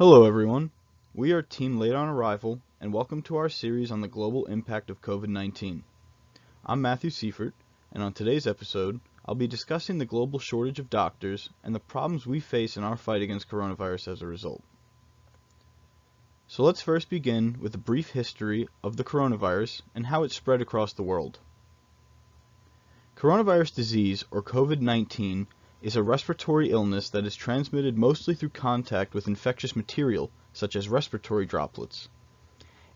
Hello everyone, we are Team Late on Arrival and welcome to our series on the global impact of COVID-19. I'm Matthew Seifert, and on today's episode, I'll be discussing the global shortage of doctors and the problems we face in our fight against coronavirus as a result. So let's first begin with a brief history of the coronavirus and how it spread across the world. Coronavirus disease, or COVID-19, is a respiratory illness that is transmitted mostly through contact with infectious material, such as respiratory droplets.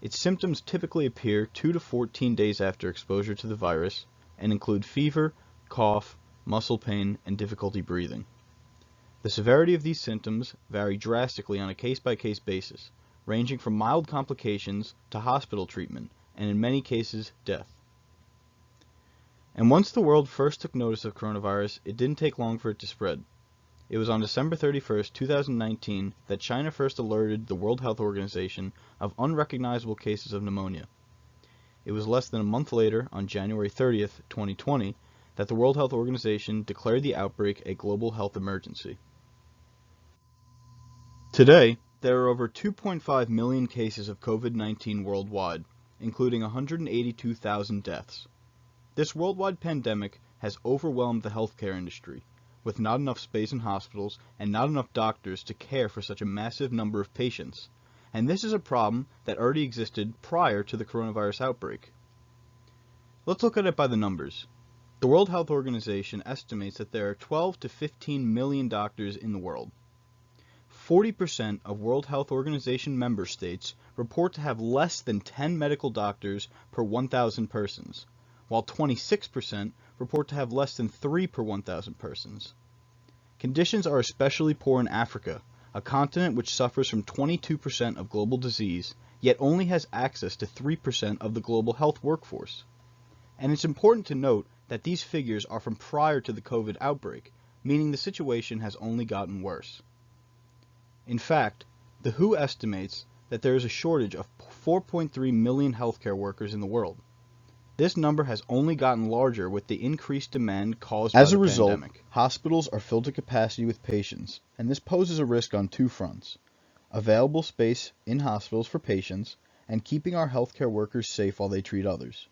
Its symptoms typically appear 2 to 14 days after exposure to the virus and include fever, cough, muscle pain, and difficulty breathing. The severity of these symptoms vary drastically on a case-by-case basis, ranging from mild complications to hospital treatment, and in many cases, death. And once the world first took notice of coronavirus, it didn't take long for it to spread. It was on December 31st, 2019 that China first alerted the World Health Organization of unrecognizable cases of pneumonia. It was less than a month later, on January 30th, 2020, that the World Health Organization declared the outbreak a global health emergency. Today, there are over 2.5 million cases of COVID-19 worldwide, including 182,000 deaths. This worldwide pandemic has overwhelmed the healthcare industry, with not enough space in hospitals and not enough doctors to care for such a massive number of patients. And this is a problem that already existed prior to the coronavirus outbreak. Let's look at it by the numbers. The World Health Organization estimates that there are 12 to 15 million doctors in the world. 40% of World Health Organization member states report to have less than 10 medical doctors per 1,000 persons, while 26% report to have less than 3 per 1,000 persons. Conditions are especially poor in Africa, a continent which suffers from 22% of global disease, yet only has access to 3% of the global health workforce. And it's important to note that these figures are from prior to the COVID outbreak, meaning the situation has only gotten worse. In fact, the WHO estimates that there is a shortage of 4.3 million healthcare workers in the world. This number has only gotten larger with the increased demand caused by the pandemic. As a result, hospitals are filled to capacity with patients, and this poses a risk on two fronts: available space in hospitals for patients, and keeping our healthcare workers safe while they treat others.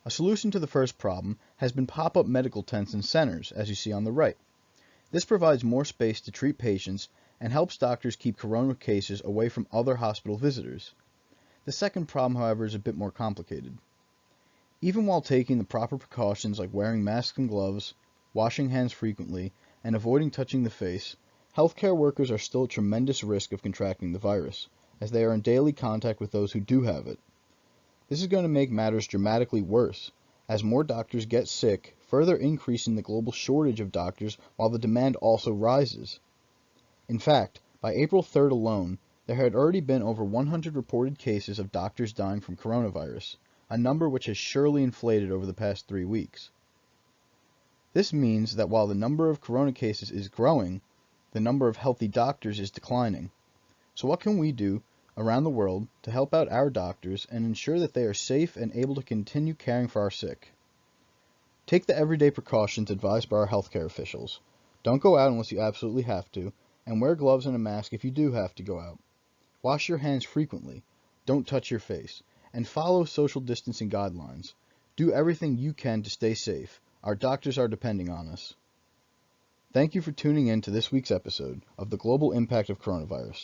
A solution to the first problem has been pop-up medical tents in centers, as you see on the right. This provides more space to treat patients and helps doctors keep corona cases away from other hospital visitors. The second problem, however, is a bit more complicated. Even while taking the proper precautions like wearing masks and gloves, washing hands frequently, and avoiding touching the face, healthcare workers are still at tremendous risk of contracting the virus, as they are in daily contact with those who do have it. This is going to make matters dramatically worse, as more doctors get sick, further increasing the global shortage of doctors while the demand also rises. In fact, by April 3rd alone, there had already been over 100 reported cases of doctors dying from coronavirus, a number which has surely inflated over the past 3 weeks. This means that while the number of corona cases is growing, the number of healthy doctors is declining. So what can we do around the world to help out our doctors and ensure that they are safe and able to continue caring for our sick? Take the everyday precautions advised by our healthcare officials. Don't go out unless you absolutely have to, and wear gloves and a mask if you do have to go out. Wash your hands frequently. Don't touch your face. And follow social distancing guidelines. Do everything you can to stay safe. Our doctors are depending on us. Thank you for tuning in to this week's episode of the Global Impact of Coronavirus.